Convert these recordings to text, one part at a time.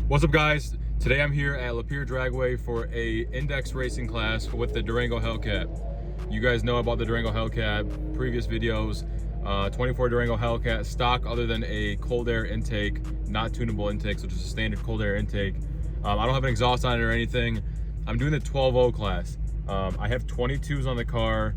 What's up, guys? Today I'm here at Lapeer Dragway for a index racing class with the Durango Hellcat. You guys know about the Durango Hellcat, previous videos. 24 Durango Hellcat stock, other than a cold air intake, not tunable intake, so just a standard cold air intake. I don't have an exhaust on it or anything. I'm doing the 12.0 class. I have 22s on the car.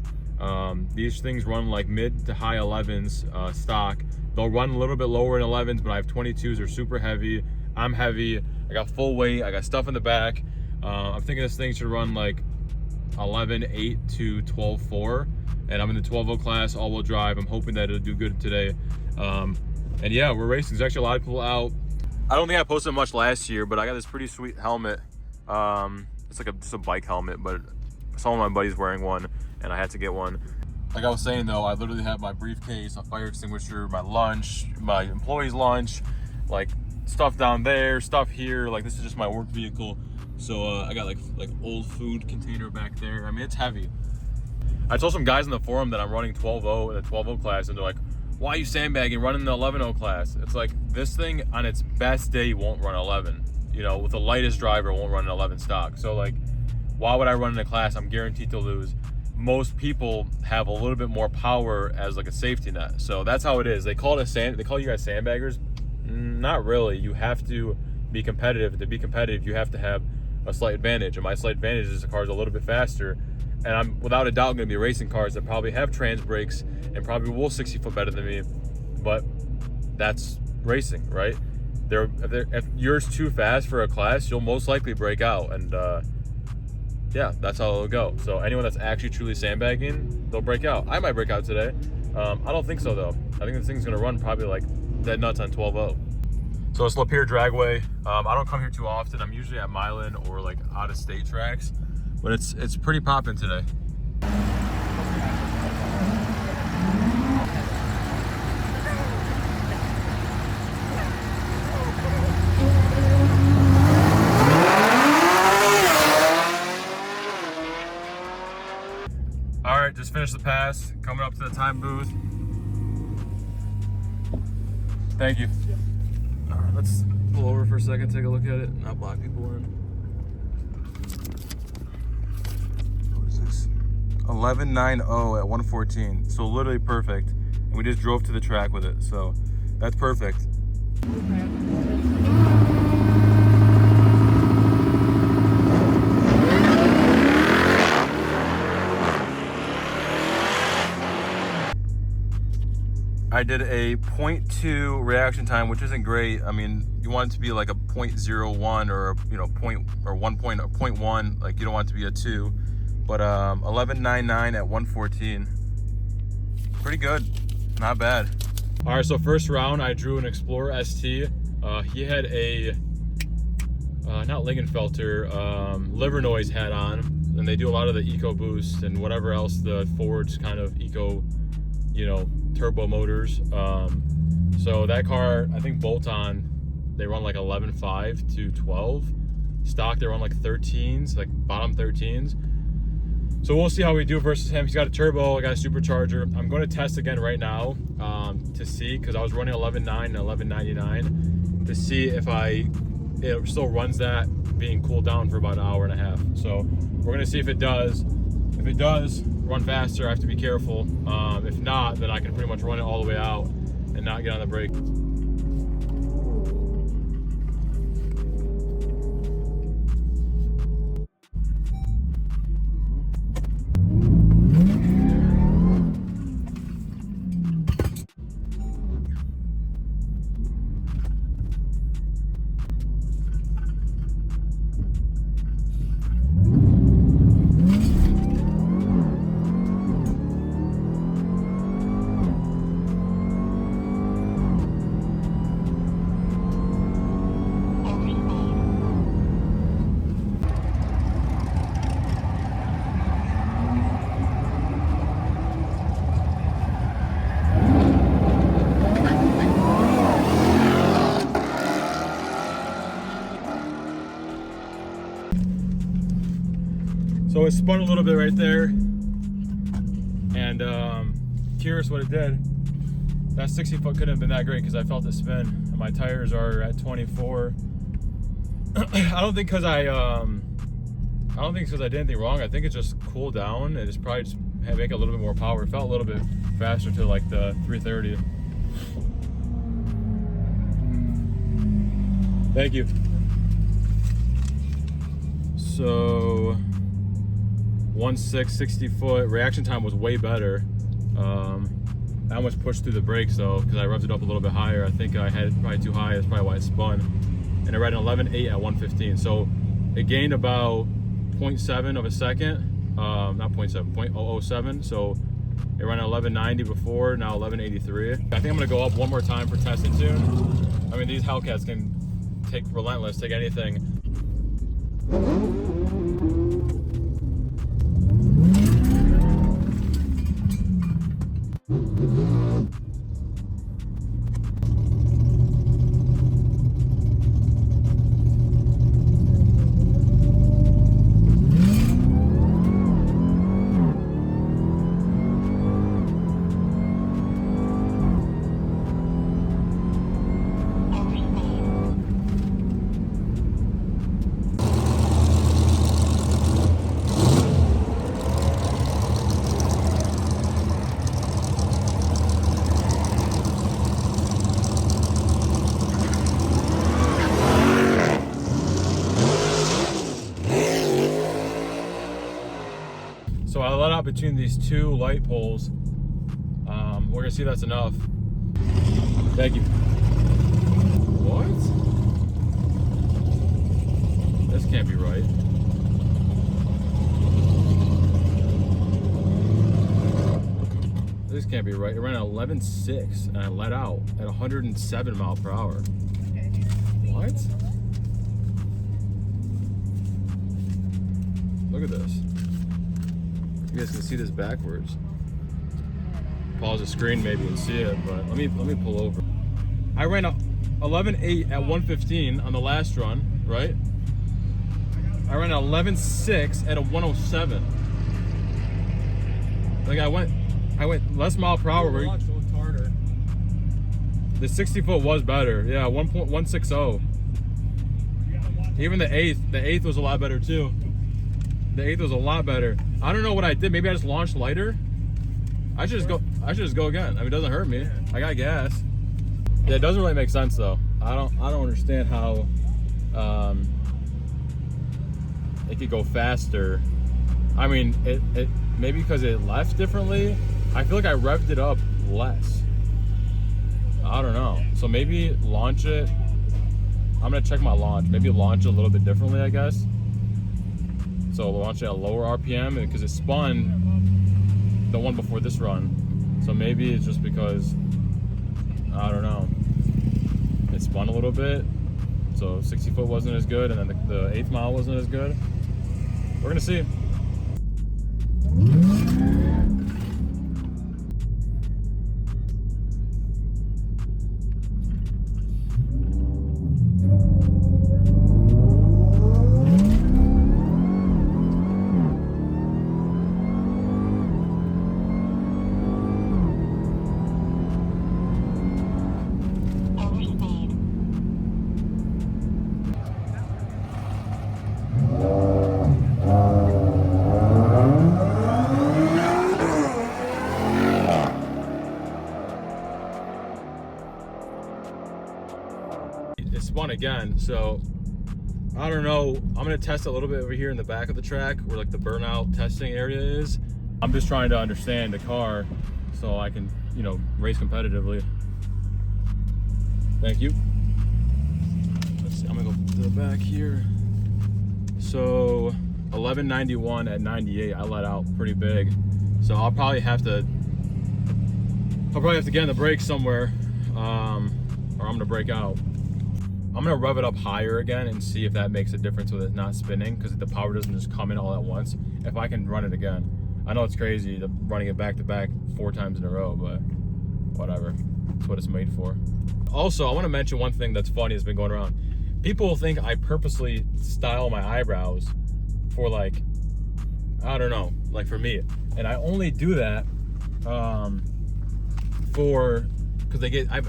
These things run like mid to high 11s stock. They'll run a little bit lower in 11s, but I have 22s. They're super heavy. I'm heavy. I got full weight. I got stuff in the back. I'm thinking this thing should run like 11.8 to 12.4, and I'm in the 12.0 class, all-wheel drive. I'm hoping that it'll do good today. And yeah, we're racing. There's actually a lot of people out. I don't think I posted much last year, but I got this pretty sweet helmet. It's like just a bike helmet, but some of my buddies wearing one, and I had to get one. Like I was saying though, I literally have my briefcase, a fire extinguisher, my lunch, my employee's lunch, like stuff down there, stuff here. Like this is just my work vehicle. So I got like old food container back there. I mean, it's heavy. I told some guys in the forum that I'm running 12.0 in the 12.0 class, and they're like, why are you sandbagging running the 11.0 class? It's like, this thing on its best day won't run 11. You know, with the lightest driver, won't run an 11 stock. So like, why would I run in a class I'm guaranteed to lose? Most people have a little bit more power as like a safety net. So that's how it is. They call you guys sandbaggers. Not really. You have to be competitive. To be competitive, you have to have a slight advantage. And my slight advantage is the car's a little bit faster. And I'm without a doubt going to be racing cars that probably have trans brakes and probably will 60 foot better than me. But that's racing, right? If you're too fast for a class, you'll most likely break out. And yeah, that's how it'll go. So anyone that's actually truly sandbagging, they'll break out. I might break out today. I don't think so though. I think this thing's going to run probably like dead nuts on 12.0. So it's Lapeer Dragway. I don't come here too often. I'm usually at Milan or like out of state tracks, but it's pretty popping today. All right, just finished the pass. Coming up to the time booth. Thank you. All right, let's pull over for a second, take a look at it, not block people in. What is this? 11.90 at 114. So literally perfect. And we just drove to the track with it. So that's perfect. I did a 0.2 reaction time, which isn't great. I mean, you want it to be like a 0.01 or 0.1, like you don't want it to be a 2. But 11.99 at 114. Pretty good, not bad. All right, so first round I drew an Explorer ST. He had a not Lingenfelter, liver noise hat on, and they do a lot of the Eco Boost and whatever else the Ford's kind of Eco, turbo motors. So that car, I think bolt-on, they run like 11.5 to 12. Stock, they run like 13s, like bottom 13s. So we'll see how we do versus him. He's got a turbo, I got a supercharger. I'm going to test again right now to see, because I was running 11.9 and 11.99 to see if it still runs that being cooled down for about an hour and a half. So we're going to see if it does. If it does run faster, I have to be careful. If not, then I can pretty much run it all the way out and not get on the brake. So it spun a little bit right there, and curious what it did. That 60 foot couldn't have been that great because I felt it spin. And my tires are at 24, I don't think because I don't think it's because I did anything wrong. I think it just cooled down and it's probably just had make a little bit more power. It felt a little bit faster to like the 330. Thank you. So 1.6, 60 foot. Reaction time was way better. I almost pushed through the brakes though because I revved it up a little bit higher. I think I had it probably too high. That's probably why it spun. And I ran an 11.8 at 115. So it gained about 0.7 of a second. Not 0.7, 0.007. So it ran at 1190 before, now 1183. I think I'm gonna go up one more time for testing soon. I mean, these Hellcats can take relentless, take anything. So I let out between these two light poles. We're gonna see if that's enough. Thank you. What? This can't be right. This can't be right. It ran at 11.6 and I let out at 107 miles per hour. What? Look at this. You guys can see this backwards. Pause the screen maybe and see it, but let me pull over. I ran a 11.8 at 115 on the last run, right? I ran an 11.6 at a 107. Like I went less mile per hour. Harder. The 60 foot was better. Yeah, 1.160. Even the eighth was a lot better too. The eighth was a lot better. I don't know what I did. Maybe I just launched lighter. I should just go again. I mean, it doesn't hurt me. I got gas. Yeah, it doesn't really make sense though. I don't understand how it could go faster. I mean, it maybe because it left differently. I feel like I revved it up less. I don't know. So maybe launch it. I'm gonna check my launch. Maybe launch it a little bit differently, I guess. So launch it at a lower RPM because it spun the one before this run. So maybe it's just because, I don't know, it spun a little bit. So 60 foot wasn't as good, and then the 8th mile wasn't as good. We're gonna see. It spun again, so I don't know. I'm gonna test a little bit over here in the back of the track where like the burnout testing area is. I'm just trying to understand the car so I can, you know, race competitively. Thank you. Let's see, I'm gonna go to the back here. So 1191 at 98, I let out pretty big. So I'll probably have to get in the brakes somewhere, or I'm gonna brake out. I'm gonna rev it up higher again and see if that makes a difference with it not spinning, because the power doesn't just come in all at once. If I can run it again. I know it's crazy running it back to back 4 times in a row, but whatever. That's what it's made for. Also, I wanna mention one thing that's funny that's been going around. People think I purposely style my eyebrows for like, I don't know, like for me. And I only do that because they get, I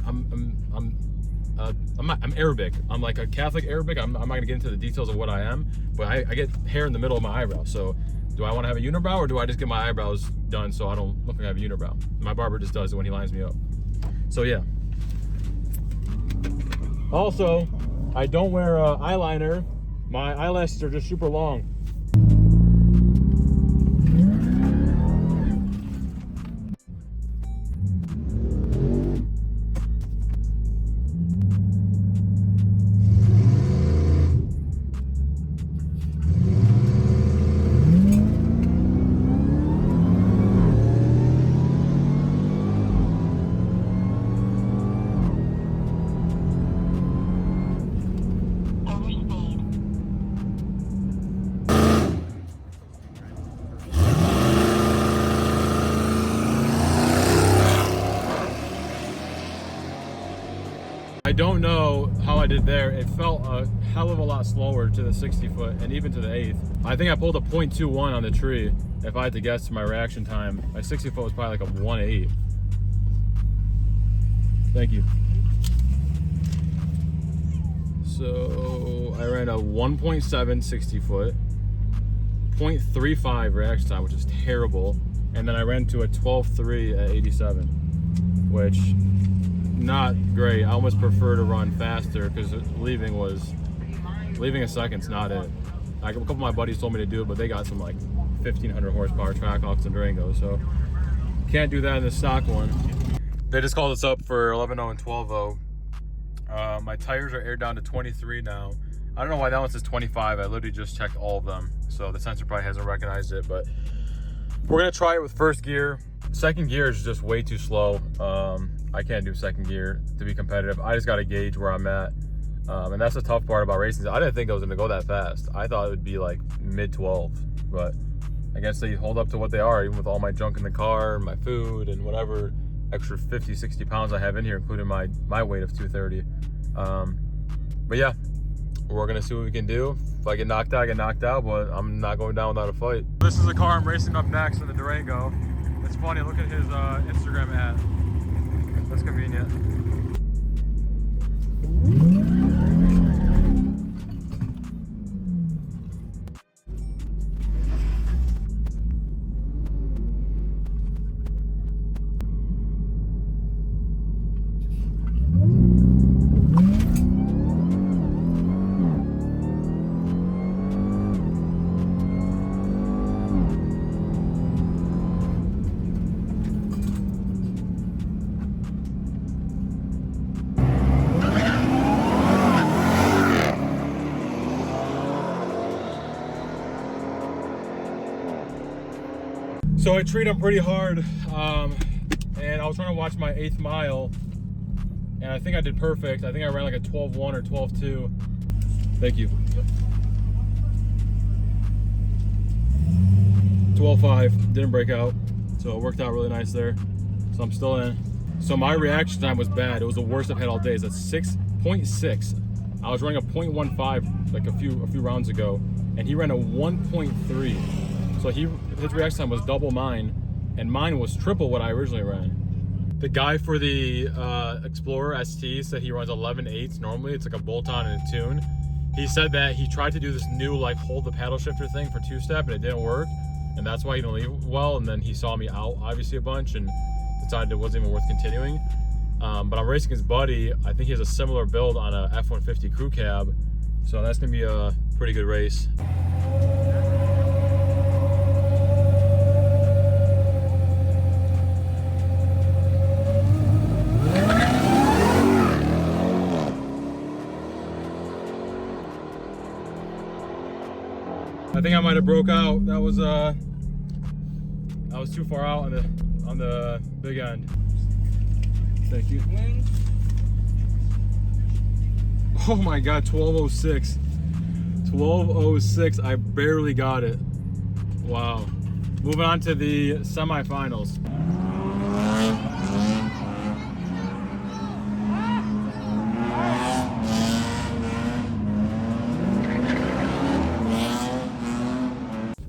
I'm Arabic. I'm like a Catholic Arabic. I'm not gonna get into the details of what I am, but I get hair in the middle of my eyebrow. So do I want to have a unibrow, or do I just get my eyebrows done so I don't look like I have a unibrow? My barber just does it when he lines me up. So yeah. Also, I don't wear eyeliner. My eyelashes are just super long. I don't know how I did there. It felt a hell of a lot slower to the 60 foot and even to the 8th. I think I pulled a 0.21 on the tree. If I had to guess to my reaction time, my 60 foot was probably like a 1.8. Thank you. So I ran a 1.7 60 foot, 0.35 reaction time, which is terrible. And then I ran to a 12.3 at 87, which not great. I almost prefer to run faster because leaving a second's not it. Like, a couple of my buddies told me to do it, but they got some like 1,500 horsepower Trackhawks and Durango, so can't do that in the stock one. They just called us up for 11.0 and 12.0. My tires are aired down to 23 now. I don't know why that one says 25. I literally just checked all of them, so the sensor probably hasn't recognized it, but we're gonna try it with first gear. Second gear is just way too slow. I can't do second gear to be competitive. I just got to gauge where I'm at. And that's the tough part about racing. I didn't think I was going to go that fast. I thought it would be like mid 12, but I guess they hold up to what they are, even with all my junk in the car, my food, and whatever extra 50, 60 pounds I have in here, including my weight of 230. But yeah, we're going to see what we can do. If I get knocked out, I get knocked out, but I'm not going down without a fight. This is the car I'm racing up next in the Durango. It's funny, look at his Instagram ad. That's convenient. So I treat them pretty hard, and I was trying to watch my 8th mile, and I think I did perfect. I think I ran like a 12.1 or 12.2. Thank you. 12.5, didn't break out, so it worked out really nice there. So I'm still in. So my reaction time was bad. It was the worst I've had all day. It's at 6.6. I was running a 0.15 like a few rounds ago, and he ran a 1.3. So his reaction time was double mine, and mine was triple what I originally ran. The guy for the Explorer ST said he runs 11.8s normally. It's like a bolt-on and a tune. He said that he tried to do this new like hold the paddle shifter thing for two-step, and it didn't work, and that's why he didn't leave well. And then he saw me out obviously a bunch and decided it wasn't even worth continuing. But I'm racing his buddy. I think he has a similar build on a F-150 crew cab, so that's gonna be a pretty good race. I think I might have broke out. That was I was too far out on the big end. Thank you. Oh my God, 12.06. 12.06. I barely got it. Wow. Moving on to the semifinals.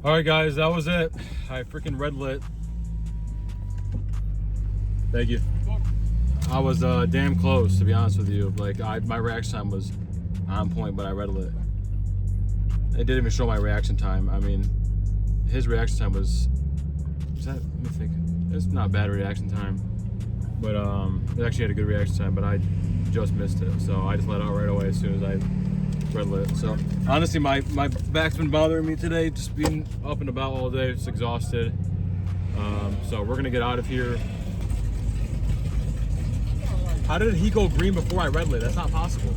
All right, guys, that was it. I freaking red lit. Thank you. I was damn close, to be honest with you. Like, my reaction time was on point, but I red lit. It didn't even show my reaction time. I mean, his reaction time was that? Let me think. It's not bad reaction time, but it actually had a good reaction time. But I just missed it, so I just let out right away as soon as I red lit. So honestly, my back's been bothering me today, just being up and about all day, just exhausted. So we're gonna get out of here. How did he go green before I red lit? That's not possible.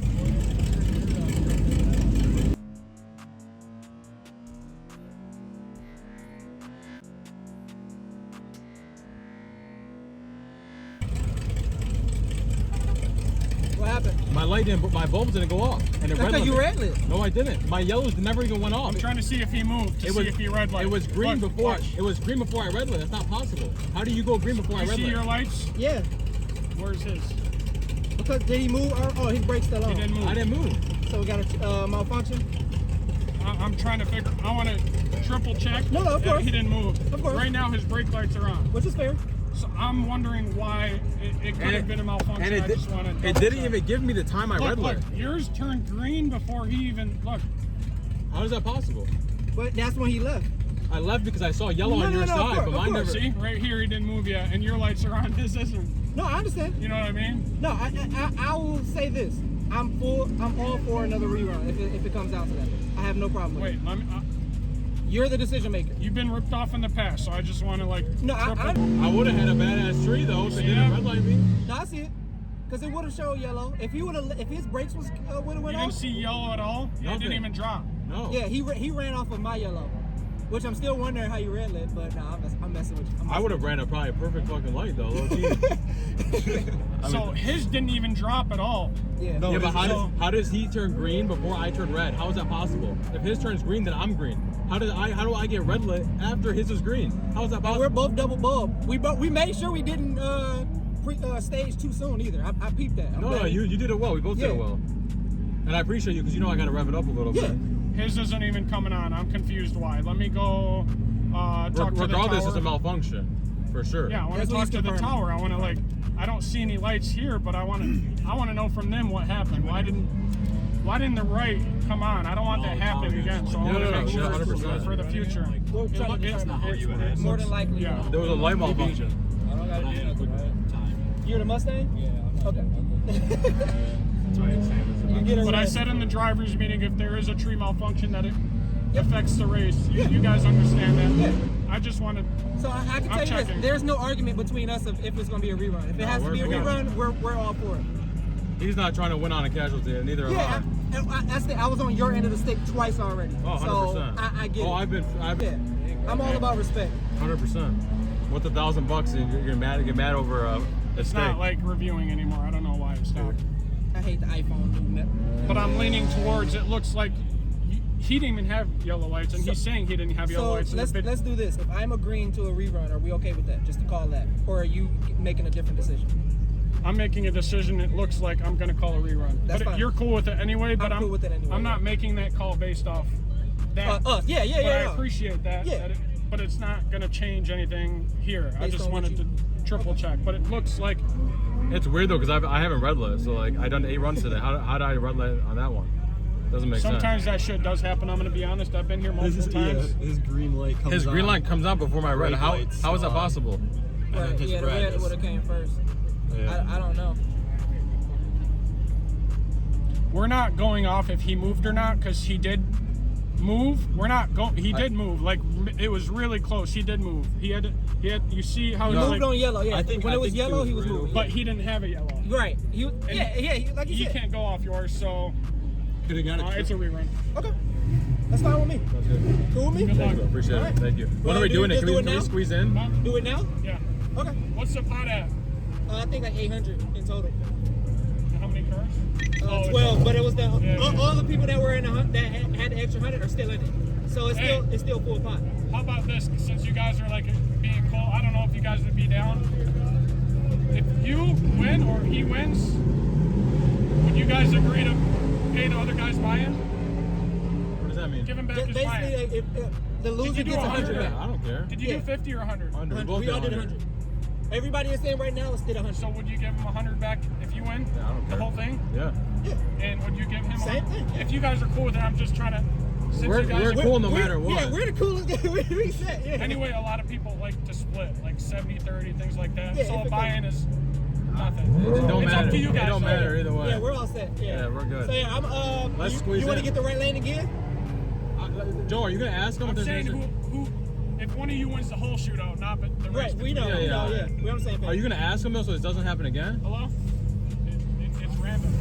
What happened? My light didn't, my bulb didn't go off, and it red lit. You red lit. No, I didn't. My yellows never even went off. I'm trying to see if he moved to see if he red light. It was green before. Watch. It was green before I red lit. That's not possible. How do you go green before I red lit? You see your lights? Yeah. Where's his? Because did he move? Oh, his brake's still on. He didn't move. I didn't move. So we got a malfunction. I'm trying to figure. I want to triple check. No, of course. He didn't move. Of course. Right now his brake lights are on. Which is fair. So I'm wondering why it could have been a malfunction. And I just want to. It didn't even give me the time I red lit. Yours turned green before he even look. How is that possible? But that's when he left. I left because I saw yellow on your side, but mine never. See, right here he didn't move yet, and your lights are on. His isn't. No, I understand. You know what I mean? No, I will say this. I'm all for another rerun if it comes down to that. I have no problem with it. Wait, let me. You're the decision maker. You've been ripped off in the past, so I just want to like. No, I would have had a badass tree though if it didn't red light me. No, I see it. Because it would have showed yellow. If his brakes would have went You off. didn't see yellow at all. It Nothing. didn't even drop. No. Yeah, he ran off of my yellow, which I'm still wondering how you red lit. But nah, I'm messing with you. I would have ran a probably perfect fucking light though. Low key. So his didn't even drop at all. Yeah. Yeah, but how does he turn green before I turn red? How is that possible? If his turns green, then I'm green. How do I get red lit after his is green? How is that possible? We're both double bulb. We made sure we didn't stage too soon either. I peeped that. No, you did it well. We both did it well. And I appreciate you because you know I got to rev it up a little bit. His isn't even coming on. I'm confused why. Let me go talk to the tower. Regardless, it's a malfunction for sure. Yeah, I want to talk to the tower. I want to I don't see any lights here, but I want to know from them what happened. Why didn't the right come on? I don't want that happening again. So I want to make sure 100%. for the future. It's more than likely. Yeah. There was a light malfunction. I don't got to do it time. You're the Mustang? Yeah. Okay. That's why it's saying. But I said in the driver's meeting, if there is a tree malfunction, that it affects the race. You guys understand that? Yeah. I just wanted. So I can tell you checking. this: there's no argument between us if it's going to be a rerun. If it has to be a rerun, we're all for it. He's not trying to win on a casualty, and neither am I. I was on your end of the stick twice already. Oh, 100%. So I get it. I'm all about respect. 100%. With $1,000 and you're mad, get mad over a It's steak. not like reviewing anymore. I don't know why it stopped. I hate the iPhone movement. But I'm leaning towards. It looks like he didn't even have yellow lights, and he's saying he didn't have yellow lights. So let's do this. If I'm agreeing to a rerun, are we okay with that? Just to call that, or are you making a different decision? I'm making a decision. It looks like I'm going to call a rerun. That's fine. You're cool with it anyway. But I'm cool with it anyway. I'm not making that call based off that. Us. Yeah. But I appreciate that. Yeah. But it's not going to change anything here. I Based just on what wanted to triple check. But it looks like. It's weird though because I haven't red lit, so like I done 8 runs today. How did I red lit on that one? Doesn't make sense. Sometimes that shit does happen. I'm going to be honest. I've been here multiple times. His green light comes on. His green light comes on before my red. How is that possible? Right. his Yeah, the red red is- would have came first. Yeah. I don't know. We're not going off if he moved or not because he did move. We're not going. He did move. Like it was really close. He did move. He had. You see how He he moved on yellow. Yeah. I think- when I it was think he yellow, was he was real. moving. But he didn't have a yellow. Right. Like you You said. can't go off yours, so Could have got it's a rerun. Okay. That's fine with me. That's good. Cool with me? Good luck. Appreciate Alright. it. Thank you. When Well, are we do doing you it? just Can do it we now? squeeze in? Do it now? Yeah. Okay. What's the pot at? I think like 800 in total. How many cars? Oh, 12, but it was Yeah. all the people that were in that had the extra 100 are still in it. So it's still full pot. How about this? Since you guys are like being cool, I don't know if you guys would be down. If you win or he wins, would you guys agree to pay the other guy's buy-in? What does that mean? Give him back his buy-in. Basically, if the loser Did you do gets 100 100? back. I don't care. Did you do 50 or 100? 100. We both We all did did 100. Everybody is saying right now, let's get 100. So would you give him 100 back if you win? Yeah, I don't the care. whole thing? Yeah. And would you give him Same thing. If you guys are cool with it, I'm just trying to. Since We're you guys are cool no matter what. Yeah, we're the coolest guy. We said, yeah. Anyway, a lot of people like to split, like 70-30, things like that. Yeah, so if a it buy-in is nothing. It don't it's matter. up to you guys. It don't matter either way. Yeah, we're all set. Yeah, Yeah, we're good. So yeah, I'm. Let's squeeze you want to in. get the right lane again? Joe, are you gonna ask him? I'm if saying there's who, if one of you wins the whole shootout, not but the Right, rest. we know. Yeah, we yeah. know. Yeah, we're on the same page. Are you gonna ask him though, so this doesn't happen again? Hello? It's random.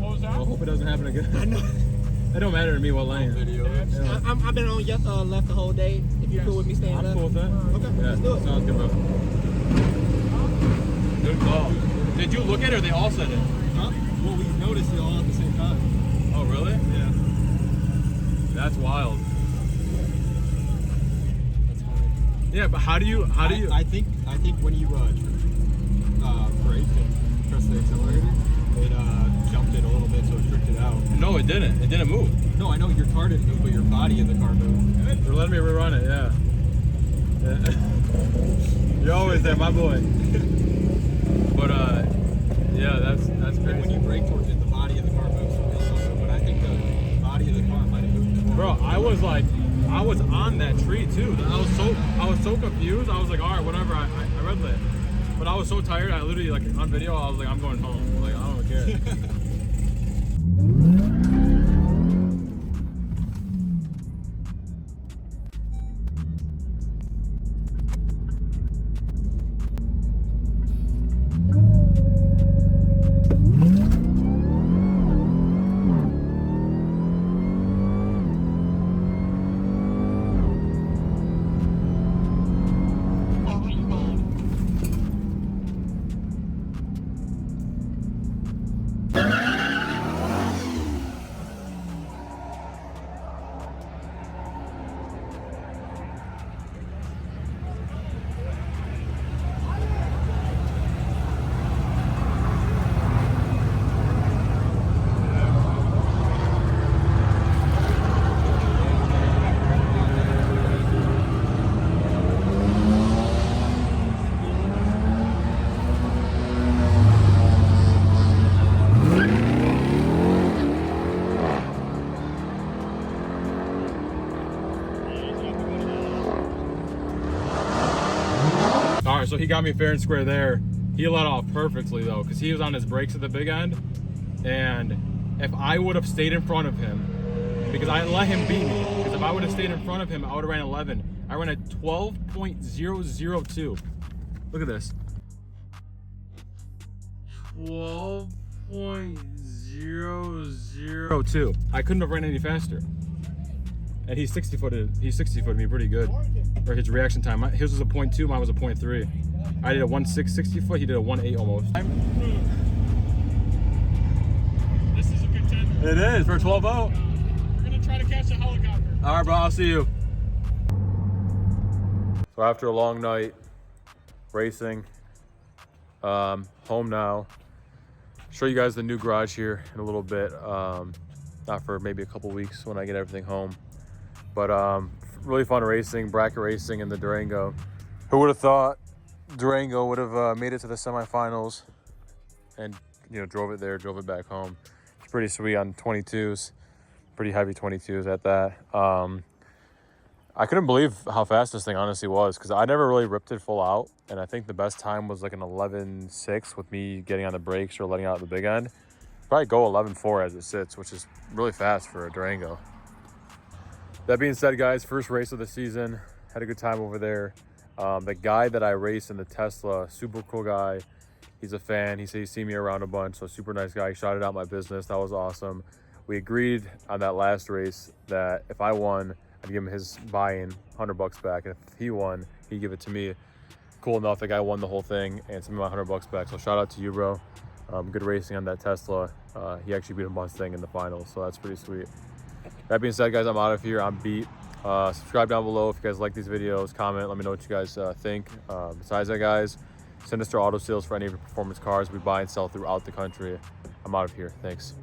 What was that? I hope it doesn't happen again. I know. It don't matter to me what lane. I've been on left the whole day. If you're cool with me staying I'm left. cool with that. Okay, Yeah, let's do it. sounds good, bro. Good call. Did you look at it or they all said it? Huh? Well, we noticed it all at the same time. Oh, really? Yeah. That's wild. That's funny. Yeah, but how do you? I think when you brake and press the accelerator, it jumped it a little bit, so it tricked it out. No, it didn't. It didn't move. No, I know your car didn't move, but your body in the car moved. They're letting me rerun it. Yeah. You're always there, my boy. But yeah, that's And crazy. when you brake towards it, the body of the car moves. But I think the body of the car might have moved before. Bro, I was on that tree too. I was so confused. I was like, all right, whatever. I red lit, but I was so tired. I literally like on video. I was like, I'm going home. Like I don't care. All right, so he got me fair and square there. He let off perfectly though, because he was on his brakes at the big end. And if I would have stayed in front of him, because I let him beat me, because if I would have stayed in front of him, I would have ran 11. I ran a 12.002. Look at this. 12.002. I couldn't have ran any faster. And he 60-footed me pretty good. Or his reaction time. His was a 0.2, mine was a 0.3. I did a 1.6 60 foot, he did a 1.8 almost. This is a contender. It is for 12-0. We're gonna try to catch a helicopter. All right, bro, I'll see you. So after a long night racing, home now. Show you guys the new garage here in a little bit. Not for maybe a couple weeks when I get everything home. But really fun racing, bracket racing in the Durango. Who would have thought Durango would have made it to the semifinals and drove it back home. It's pretty sweet on 22s, pretty heavy 22s at that. I couldn't believe how fast this thing honestly was, because I never really ripped it full out, and I think the best time was like an 11.6 with me getting on the brakes or letting out the big end. Probably go 11.4 as it sits, which is really fast for a Durango. That being said, guys, first race of the season, had a good time over there. The guy that I raced in the Tesla, super cool guy. He's a fan. He said he's seen me around a bunch, so super nice guy. He shouted out my business. That was awesome. We agreed on that last race that if I won, I'd give him his buy-in, $100 back. And if he won, he'd give it to me. Cool enough, the guy won the whole thing and sent me my $100 back. So shout out to you, bro. Good racing on that Tesla. He actually beat a Mustang in the finals, so that's pretty sweet. That being said, guys, I'm out of here. I'm beat. Subscribe down below if you guys like these videos. Comment. Let me know what you guys think. Besides that, guys, Sinister Auto Sales for any of your performance cars. We buy and sell throughout the country. I'm out of here. Thanks.